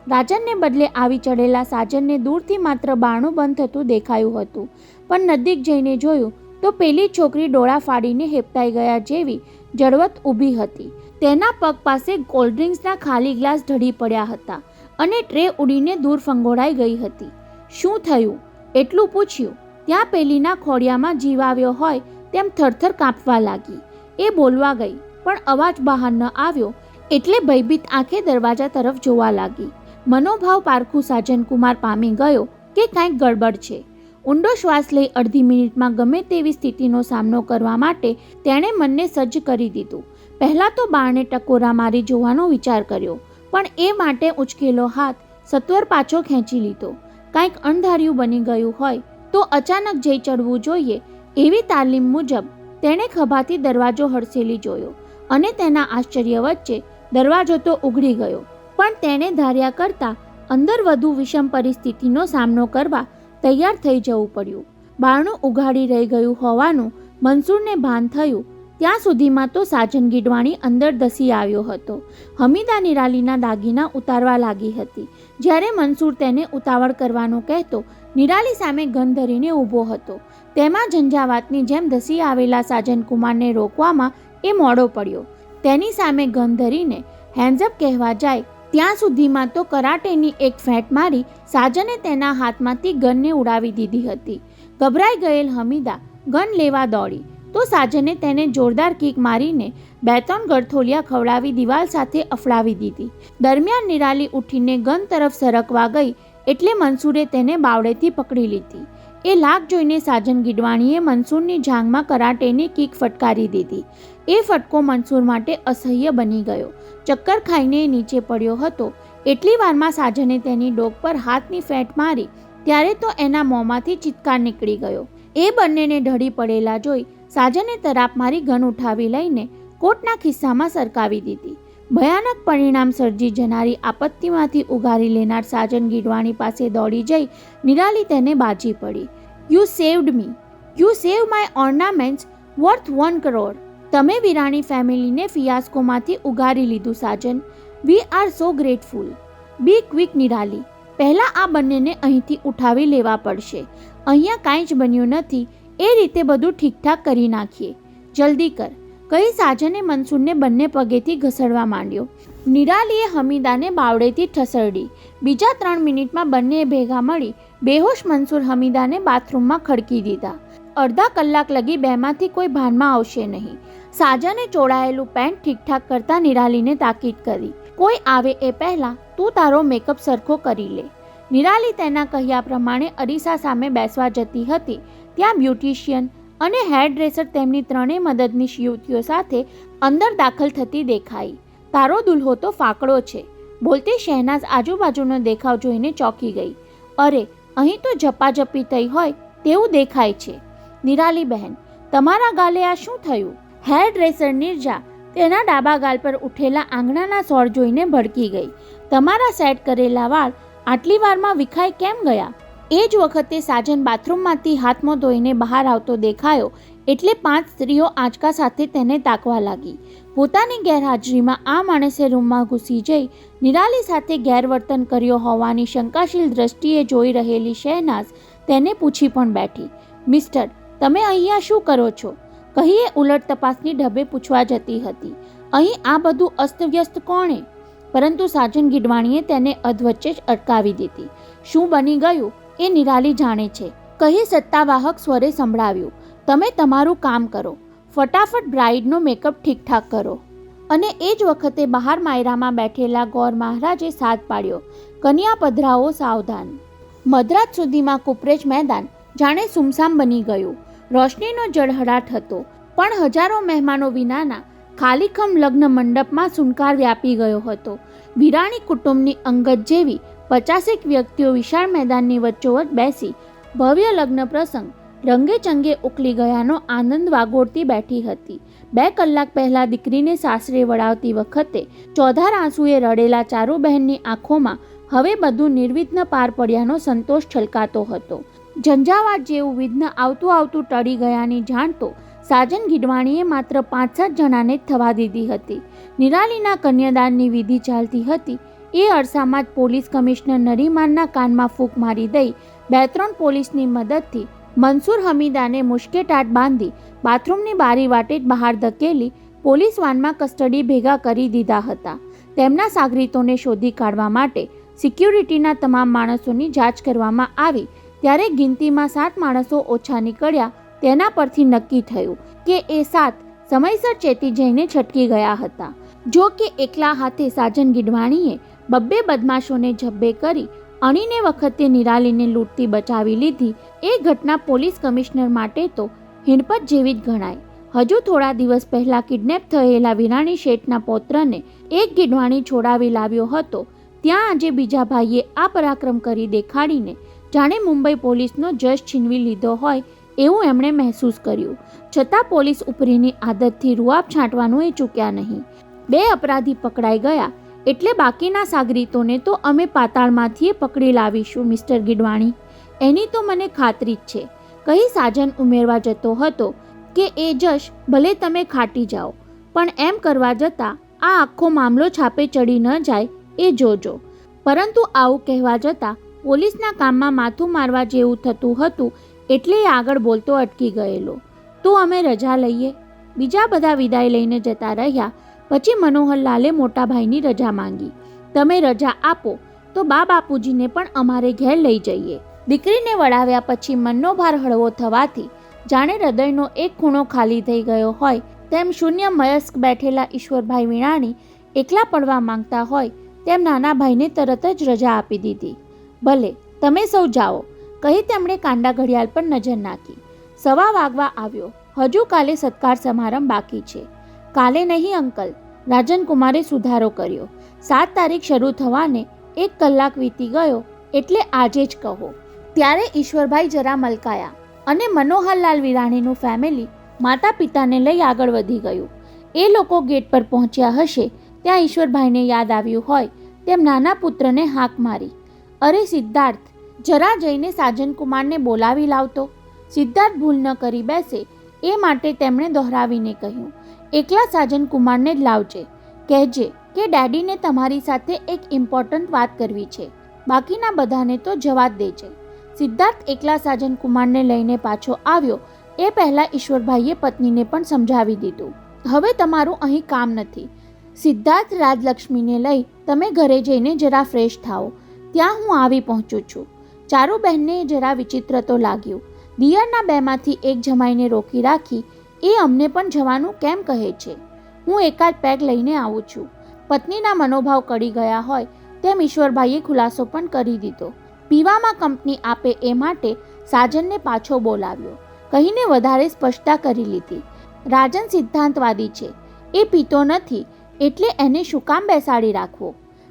રાજનને બદલે આવી ચડેલા સાજનને દૂરથી માત્ર બારણું બંધ થતું દેખાયું હતું, પણ નજીક જઈને જોયું તો પેલી છોકરી ડોળા ફાડીને હેપતાઈ ગયા જેવી જળવત ઊભી હતી. તેના પગ પાસે કોલ્ડ્રિંક્સના ખાલી ગ્લાસ ઢળી પડ્યા હતા અને ટ્રે ઉડીને દૂર ફંગોળાઈ ગઈ હતી. શું થયું? એટલું પૂછ્યું ત્યાં પેલીના ખોડિયામાં જીવ આવ્યો હોય તેમ થરથર કાંપવા લાગી. એ બોલવા ગઈ, પણ અવાજ બહાર ન આવ્યો એટલે ભયભીત આંખે દરવાજા તરફ જોવા લાગી. મનોભાવ પારખું સાજન કુમાર પામી ગયો કે કાંઈક ગડબડ છે. ઊંડો શ્વાસ લઈ અડધી મિનિટમાં ગમે તેવી સ્થિતિનો સામનો કરવા માટે તેણે મનને સજ્જ કરી દીધું. પહેલાં તો બારણે ટકોરા મારી જોવાનો વિચાર કર્યો, પણ એ માટે ઉંચકેલો હાથ સત્વર પાછો ખેંચી લીધો. કાંઈક અણધાર્યું બની ગયું હોય તો અચાનક જઈ ચડવું જોઈએ એવી તાલીમ મુજબ તેણે ખભાથી દરવાજો હડસેલી જોયો અને તેના આશ્ચર્ય વચ્ચે દરવાજો તો ઉઘડી ગયો, પણ તેણે ધાર્યા કરતાં અંદર વધુ વિષમ પરિસ્થિતિનો સામનો કરવા તૈયાર થઈ જવું પડ્યું. બારણું ઉઘાડી રહી ગયું હોવાનું મંસૂરને ભાન થયું ત્યાં સુધીમાં તો સાજન ગીડવાણી અંદર ધસી આવ્યો હતો. હમીદા નિરાલીના દાગીના ઉતારવા લાગી હતી. જ્યારે મંસૂર તેને ઉતાવળ કરવાનું કહેતો નિરાલી સામે ગન ધરીને ઊભો હતો. તેમાં ઝંઝાવાતની જેમ ધસી આવેલા સાજન કુમારને રોકવામાં એ મોડો પડ્યો. તેની સામે ગન ધરીને હેન્ડ્સઅપ કહેવા જાય ત્યાં સુધીમાં તો કરાટેની એક ફેંટ મારી સાજને તેના હાથમાંથી ગનને ઉડાવી દીધી હતી. ગભરાઈ ગયેલ હમીદા ગન લેવા દોડી તો સાજને તેને જોરદાર કિક મારીને 2-3 ગળથોલિયા ખવડાવી દિવાલ સાથે અફડાવી દીધી. દરમિયાન નિરાલી ઉઠીને ગન તરફ સરકવા ગઈ એટલે મંસૂરે તેને બાવડેથી પકડી લીધી. એ લાગ જોઈને સાજન ગીડવાણીએ મંસૂરની જાંઘમાં કરાટેની કિક ફટકારી દીધી. એ ફટકો મંસૂર માટે અસહ્ય બની ગયો. ચક્કર ખાઈને નીચે પડ્યો હતો. એટલી વારમાં સાજને તેની ડોક પર હાથની ફેંટ મારી ત્યારે તો એના મોંમાંથી ચિત્કાર નીકળી ગયો. એ બંનેને ઢળી પડેલા જોઈ સાજને તરાપ મારી ગન ઉઠાવી લઈને કોટના ખિસ્સામાં સરકાવી દીધી. ભયાનક પરિણામ સર્જી જનારી આપત્તિમાંથી ઉગારી લેનાર સાજન ગીડવાણી પાસે દોડી જઈ નિરાલી તેને બાજી પડી. You saved me. You save my ornaments worth 1 crore. તમે વિરાણી ફેમિલીને ફિયાસ્કોમાંથી ઉગારી લીધું Sajan. We are so grateful. Be quick Nirali. પહેલાં આ બંનેને અહીંથી ઉઠાવી લેવા પડશે. અહીંયા કાંઈ જ બન્યું નથી એ રીતે બધું ઠીકઠાક કરી નાખીએ. જલ્દી કર કહી સાજને મંસૂરને બંને પગેથી ઘસડવા માંડ્યો. નિરાલીએ હમીદાને બાવડેથી ઠસરડી. બીજા 3 મિનિટમાં બંને ભેગા મળી બેહોશ મંસૂર હમીદાને બાથરૂમમાં ખડકી દીધા. અડધા કલાક લગી બેમાંથી કોઈ ભાનમાં આવશે નહીં. સાજને ચોળાયેલું પેન્ટ ઠીકઠાક કરતા નિરાલીને તાકીદ કરી, કોઈ આવે એ પહેલાં તું તારો મેકઅપ સરખો કરી લે. નિરાલી તેના કહ્યા પ્રમાણે અરીસા સામે બેસવા જતી હતી ત્યાં બ્યુટિશિયન અને હેરડ્રેસર તેમની 3 મદદનીશ યુવતીઓ સાથે અંદર દાખલ થતી દેખાઈ. તારો દુલ્હો તો ફાકડો છે, બોલતી શહેનાઝ આજુબાજુનો દેખાવ જોઈને ચોંકી ગઈ. અરે અહીં તો ઝપાઝપી થઈ હોય તેવું દેખાય છે. નિરાલી બહેન, તમારા ગાલે આ શું થયું? હેરડ્રેસર નિર્જા તેના ડાબા ગાલ પર ઉઠેલા આંગણાના સોળ જોઈને ભડકી ગઈ. તમારા સેટ કરેલા વાળ આટલી વારમાં વિખાઈ કેમ ગયા? એ જ વખતે સાજન બાથરૂમમાંથી હાથમાં ધોઈને બહાર આવતો દેખાયો એટલે 5 સ્ત્રીઓ આંચકા સાથે તેને તાકવા લાગી. પોતાની ગેરહાજરીમાં આ માણસે રૂમમાં ઘૂસી જઈ નિરાલી સાથે ગેરવર્તન કર્યો હોવાની શંકાશીલ દ્રષ્ટિએ જોઈ રહેલી શહેનાઝ તેને પૂછી પણ બેઠી, મિસ્ટર, તમે અહીંયા શું કરો છો? કહીએ ઉલટ તપાસની ઢબે પૂછવા જતી હતી. અહીં આ બધું અસ્તવ્યસ્ત કોણે? પરંતુ સાજન ગીડવાણીએ તેને અધવચ્ચે જ અટકાવી દીધી. શું બની ગયું એ નિરાલી જાણે છે, કહી સત્તાવાહક સ્વરે સંભળાવ્યું. તમે તમારું કામ કરો, ફટાફટ બ્રાઇડનો મેકઅપ ઠીકઠાક કરો. અને એ જ વખતે બહાર માયરામાં બેઠેલા ગોર મહારાજે સાથ પાડ્યો, કન્યા પધરાઓ સાવધાન. મધરાત સુધીમાં કુપરેજ મેદાન જાણે સુમસામ બની ગયું. રોશનીનો જળહળાટ હતો, પણ હજારો મહેમાનો વિનાના ખાલીખમ લગ્ન મંડપમાં સુનકાર વ્યાપી ગયો હતો. વિરાણી કુટુંબની અંગત જેવી 50 વ્યક્તિઓ વિશાળ મેદાનની વચ્ચોવચ બેસી ભવ્ય લગ્ન પ્રસંગ રંગે ચંગે ઉકલી ગયાનો આનંદ વાગોળતી બેઠી હતી. 2 કલાક પહેલા દીકરીને સાસરે વળાવતી વખતે ચોધાર આંસુએ રડેલા ચારુ બહેનની આંખોમાં હવે બધું નિર્વિઘ્ન પાર પડ્યાનો સંતોષ છલકાતો હતો. ઝંઝાવાત જેવું વિઘ્ન આવતું આવતું ટળી ગયાની જાણ તો સાજન ગીડવાણીએ માત્ર 5-7 જણાને જ થવા દીધી હતી. નિરાલીના કન્યાદાનની વિધિ ચાલતી હતી એ અરસામાં જ પોલીસ કમિશનર નરીમાનના કાનમાં ફૂંક મારી દઈ 2-3 પોલીસની મદદથી મનસુર હમીદાને મુશ્કેટાટ બાંધી બાથરૂમની બારી વાટે જ બહાર ધકેલી પોલીસ વાનમાં કસ્ટડી ભેગા કરી દીધા હતા. તેમના સાગરીતોને શોધી કાઢવા માટે સિક્યુરિટીના તમામ માણસોની જાંચ કરવામાં આવી ત્યારે ગિનતીમાં 7 માણસો ઓછા નીકળ્યા. તેના પરથી નક્કી થયું કે એ 7 સમયસર ચેતી જઈને છટકી ગયા હતા. જો કે એકલા હાથે સાજન ગીડવાણીએ 2 બદમાશોને ઝબ્બે કરી અણીને વખતે નિરાલીને લૂંટતી બચાવી લીધી. એ ઘટના પોલીસ કમિશનર માટે તો હિણપત જેવી જ ગણાય. હજુ થોડા દિવસ પહેલા કિડનેપ થયેલા વિરાણી શેઠના પૌત્રને એક ગીડવાણી છોડાવી લાવ્યો હતો. ત્યાં આજે બીજા ભાઈએ આ પરાક્રમ કરી દેખાડીને જાણે મુંબઈ પોલીસનો જશ છીનવી લીધો હોય એવું એમણે મહેસૂસ કર્યું. છતાં પોલીસ ઉપરીની આદતથી રૂઆબ છાંટવાનું એ ચૂક્યા નહીં. 2 અપરાધી પકડાઈ ગયા એટલે બાકીના સાગરીતોને તો અમે પાતાળમાંથી પકડી લાવીશું મિસ્ટર ગીડવાણી, એની તો મને ખાતરી જ છે, કહી સાજન ઉમેરવા જતો હતો કે એ જશ ભલે તમે ખાટી જાઓ, પણ એમ કરવા જતાં આ આખો મામલો છાપે ચડી ન જાય એ જોજો. પરંતુ આવું કહેવા જતાં પોલીસના કામમાં માથું મારવા જેવું થતું હતું એટલે એ આગળ બોલતો અટકી ગયેલો. તો અમે રજા લઈએ. બીજા બધા વિદાય લઈને જતા રહ્યા. પછી મનોહરલાલે મોટા ભાઈની રજા માંગી. તમે રજા આપો તો બા બાપુજીને પણ અમારે ઘેર લઈ જઈએ. દીકરીને વળાવ્યા પછી મનનો ભાર હળવો થવાથી જાણે હૃદયનો એક ખૂણો ખાલી થઈ ગયો હોય તેમ શૂન્ય મયસ્ક બેઠેલા ઈશ્વરભાઈ વિરાણી એકલા પડવા માંગતા હોય તેમ નાના ભાઈને તરત જ રજા આપી દીધી. ભલે તમે સૌ જાઓ, કહી તેમણે કાંડા ઘડિયાળ પર નજર નાખી. 1:15 વાગવા આવ્યો. હજુ કાલે સત્કાર સમારંભ બાકી છે. કાલે નહીં અંકલ, રાજનકુમારે સુધારો કર્યો. 7 તારીખ શરૂ થવાને 1 કલાક વીતી ગયો એટલે આજે જ કહો. ત્યારે ઈશ્વરભાઈ જરા મલકાયા અને મનોહરલાલ વિરાણીનું ફેમિલી માતા પિતાને લઈ આગળ વધી ગયું. એ લોકો ગેટ પર પહોંચ્યા હશે ત્યાં ઈશ્વરભાઈને યાદ આવ્યું હોય તેમ નાના પુત્રને હાંક મારી, અરે સિદ્ધાર્થ, જરા જઈને સાજનકુમારને બોલાવી લાવતો. સિદ્ધાર્થ ભૂલ ન કરી બેસે એ માટે તેમણે દોહરાવીને કહ્યું, એકલા સાજનકુમારને જ લાવજે. કહેજે કે ડેડીને તમારી સાથે એક ઇમ્પોર્ટન્ટ વાત કરવી છે, બાકીના બધાને તો જવા જ દેજે. સિદ્ધાર્થ એકલા સાજનકુમારને લઈને પાછો આવ્યો એ પહેલાં ઈશ્વરભાઈએ પત્નીને પણ સમજાવી દીધું, હવે તમારું અહીં કામ નથી. સિદ્ધાર્થ, રાજલક્ષ્મીને લઈ તમે ઘરે જઈને જરા ફ્રેશ થાઓ, ત્યાં હું આવી પહોંચું છું. ચારુબહેનને જરા વિચિત્ર તો લાગ્યું. દિયરના 2માંથી એક જમાઈને રોકી રાખી એ અમને પણ જવાનું કેમ કહે છે? હું એકાદ પેગ લઈને આવું છું. પત્નીના મનોભાવ કળી ગયા હોય તેમ ઈશ્વરભાઈએ ખુલાસો પણ કરી દીધો. પીવામાં કંપની આપે એ માટે સાજનને પાછો બોલાવ્યો, કહીને વધારે સ્પષ્ટતા કરી લીધી. રાજન સિદ્ધાંતવાદી છે, એ પીતો નથી એટલે એને શું કામ બેસાડી રાખવો?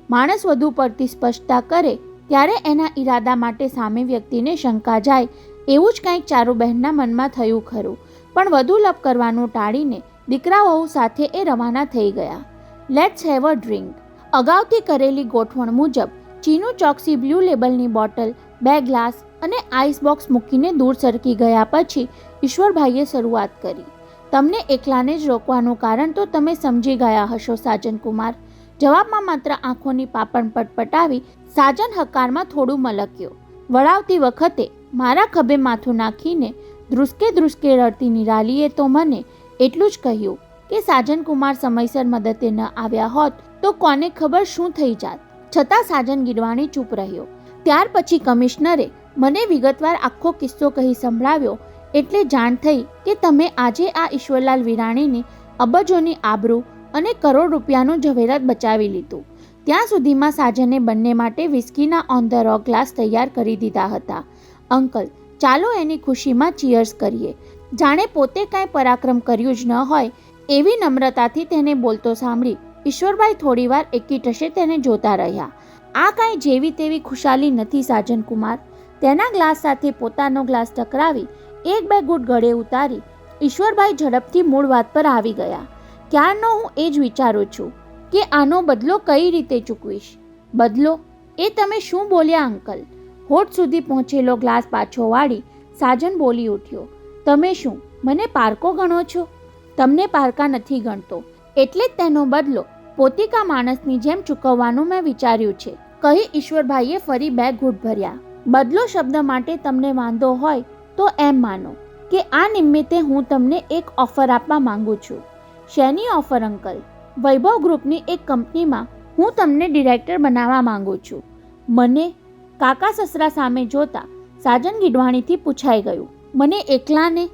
માણસ વધુ પડતી સ્પષ્ટતા કરે ત્યારે એના ઈરાદા માટે સામે વ્યક્તિને શંકા જાય એવું જ કંઈક ચારુબહેનના મનમાં થયું ખરું. પણ વધુ લપ કરવાનું ટાળીને દીકરા વહુ સાથે એ રવાના થઈ ગયા. Let's have a drink. અગાઉથી કરેલી ગોઠવણ મુજબ ચીનું ચોકસી બ્લુ લેબલની બોટલ, 2 ગ્લાસ અને આઈસ બોક્સ મૂકીને દૂર સરકી ગયા પછી ઈશ્વરભાઈએ શરૂઆત કરી. તમને એકલાને જ રોકવાનું કારણ તો તમે સમજી ગયા હશો સાજનકુમાર. જવાબમાં માત્ર આંખોની પાપણ પટપટાવી સાજન હકારમાં થોડું મલક્યો. વળાવતી વખતે મારા ખભે માથું નાખીને ધ્રુસકે રડતી નિરાલીએ તો મને એટલું જ કહ્યું કે સાજનકુમાર સમયસર મદદે ન આવ્યા હોત તો કોને ખબર શું થઈ જાત. છતાં સાજન ગીડવાણી ચૂપ રહ્યો. ત્યાર પછી કમિશનરે મને વિગતવાર આખો કિસ્સો કહી સંભળાવ્યો એટલે જાણ થઈ કે તમે આજે આ ઈશ્વરલાલ વિરાણીની અબજોની આબરૂ અને કરોડ રૂપિયાનું ઝવેરાત બચાવી લીધું. ત્યાં સુધીમાં સાજને બંને માટે વિસ્કીના ઓન ધ રોક ગ્લાસ તૈયાર કરી દીધા હતા. અંકલ, ચાલો એની ખુશીમાં ચીયર્સ કરીએ. જાણે પોતે કાંઈ પરાક્રમ કર્યું જ ન હોય એવી નમ્રતાથી તેને બોલતો સાંભળી ઈશ્વરભાઈ થોડીવાર એકીટશે તેને જોતા રહ્યા. આ કાંઈ જેવી તેવી ખુશાલી નથી સાજનકુમાર. તેના ગ્લાસ સાથે પોતાનો ગ્લાસ ટકરાવી એક બે ઘૂંટ ગળે ઉતારી ઈશ્વરભાઈ ઝડપથી મૂળ વાત પર આવી ગયા. ક્યારનો હું એ જ વિચારું છું કે આનો બદલો કઈ રીતે ચૂકવીશ. બદલો? એ તમે શું બોલ્યા અંકલ? હોઠ સુધી પહોંચેલો ગ્લાસ પાછો વાળી સાજન બોલી ઉઠ્યો. તમે શું મને પારકો ગણો છો? તમને પારકા નથી ગણતો, એટલે જ તેનો બદલો પોતિકા માણસની જેમ ચૂકવવાનું મેં વિચાર્યું છે, કહી ઈશ્વરભાઈએ ફરી બે ઘૂંટ ભર્યા. બદલો શબ્દ માટે તમને વાંધો હોય તો એમ માનો કે આ નિમિત્તે હું તમને એક ઓફર આપવા માંગુ છું. શેની ઓફર અંકલ? વૈભવ ગ્રુપની એક કંપનીમાં હું તમને ડિરેક્ટર બનાવવા માંગુ છું. મને? કાકા સસરા સામે જોતા સાજન ગીડવાણીથી પૂછાઈ ગયું. મને એકલાને?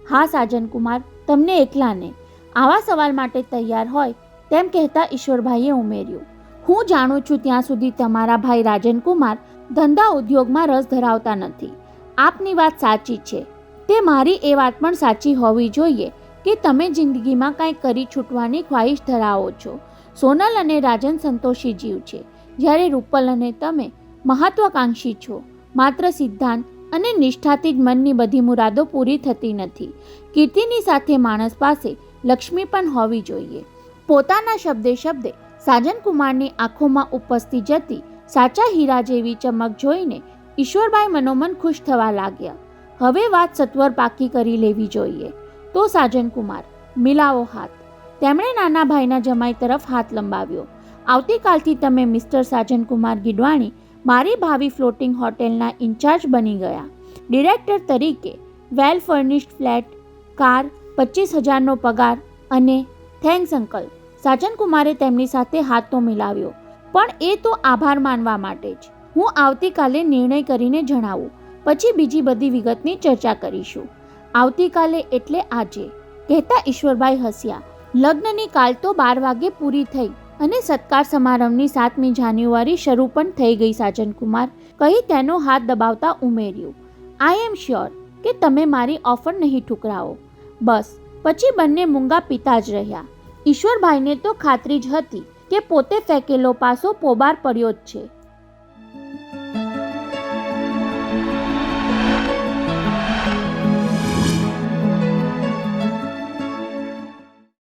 હા સાજનકુમાર, તમને એકલાને. આવા સવાલ માટે તૈયાર હોય તેમ કહેતા ઈશ્વરભાઈએ ઉમેર્યું, હું જાણું છું ત્યાં સુધી તમારા ભાઈ રાજનકુમાર ધંધા ઉદ્યોગમાં રસ ધરાવતા નથી. આપની વાત સાચી છે. તે મારી એ વાત પણ સાચી હોવી જોઈએ કે તમે જિંદગીમાં કાંઈ કરી છૂટવાની ખ્વાહિશ ધરાવો છો. સોનલ અને રાજન સંતોષી જીવ છે, જ્યારે રૂપલ અને તમે મહત્વાકાંક્ષી છો. માત્ર સિદ્ધાંત અને નિષ્ઠાથી જ મનની બધી મુરાદો પૂરી થતી નથી. કીર્તિની સાથે માણસ પાસે લક્ષ્મી પણ હોવી જોઈએ. પોતાના શબ્દે સાજનકુમારની આંખોમાં ઉપસતી જતી સાચા હીરા જેવી ચમક જોઈને ઈશ્વરભાઈ મનોમન ખુશ થવા લાગ્યા. હવે વાત સત્વર પાકી કરી લેવી જોઈએ. તો સાજનકુમાર, મિલાવો હાથ. તેમણે નાના ભાઈના જમાઈ તરફ હાથ લંબાવ્યો. આવતીકાલથી તમે મિસ્ટર સાજનકુમાર ગીડવાણી મારી ભાવિ ફ્લોટિંગ હોટેલના ઇન્ચાર્જ બની ગયા. ડિરેક્ટર તરીકે વેલ ફર્નિશ્ડ ફ્લેટ, કાર, 25,000નો પગાર અને થેન્ક્સ અંકલ. સાજનકુમારે તેમની સાથે હાથ તો મિલાવ્યો, પણ એ તો આભાર માનવા માટે જ. હું આવતીકાલે નિર્ણય કરીને જણાવું, પછી બીજી બધી વિગતની ચર્ચા કરીશું. આવતીકાલે એટલે આજે, કહેતા ઈશ્વરભાઈ હસ્યા. લગ્નની કાલ તો 12 વાગે પૂરી થઈ અને સત્કાર સમારંભની 7મી જાન્યુઆરી શરૂ પણ થઈ ગઈ સાજનકુમાર, કહી તેનો હાથ દબાવતા ઉમેર્યું. આઈ એમ શ્યોર કે તમે મારી ઓફર નહીં ઠુકરાવો. બસ પછી બંને મૂંગા પિતા જ રહ્યા. ઈશ્વરભાઈને તો ખાતરી જ હતી કે પોતે ફેંકેલો પાસો પોબાર પડ્યો જ છે.